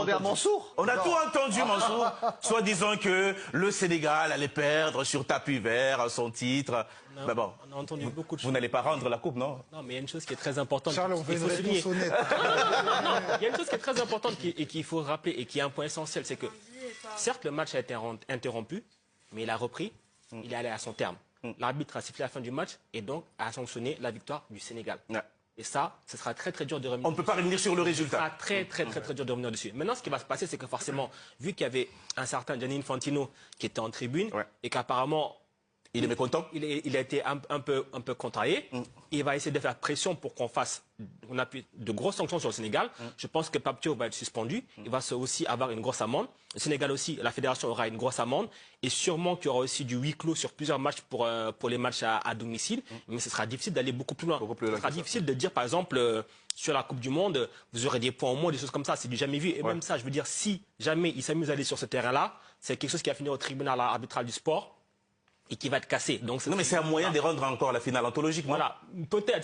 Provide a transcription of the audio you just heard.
Envers Mansour. On a tout entendu, Mansour, soit disant que le Sénégal allait perdre sur tapis vert son titre. Mais bon, on a entendu beaucoup de choses. Vous n'allez pas rendre la coupe, non? Non, mais il y a une chose qui est très importante. Charles, on fait une réponse honnête. Non, il y a une chose qui est très importante et qu'il faut rappeler et qui est un point essentiel, c'est que certes le match a été interrompu, mais il a repris, il est allé à son terme. L'arbitre a sifflé la fin du match et donc a sanctionné la victoire du Sénégal. Ouais. Et ça, ce sera très très dur de revenir. On ne peut pas revenir sur le résultat. Ce sera très dur de revenir dessus. Maintenant, ce qui va se passer, c'est que forcément, vu qu'il y avait un certain Gianni Infantino qui était en tribune et qu'apparemment il est mécontent. Il a été un peu contrarié. Il va essayer de faire pression pour qu'on fasse de grosses sanctions sur le Sénégal. Je pense que Papio va être suspendu. Il va aussi avoir une grosse amende. Le Sénégal aussi, la fédération aura une grosse amende. Et sûrement qu'il y aura aussi du huis clos sur plusieurs matchs pour les matchs à domicile. Mais ce sera difficile d'aller beaucoup plus loin. Ce sera difficile de dire, par exemple, sur la Coupe du Monde, vous aurez des points au moins, des choses comme ça. C'est du jamais vu. Et même ça, je veux dire, si jamais il s'amuse à aller sur ce terrain-là, c'est quelque chose qui va finir au tribunal arbitral du sport et qui va être cassé. Donc, non, mais c'est un moyen de rendre encore la finale anthologique. Voilà, peut-être.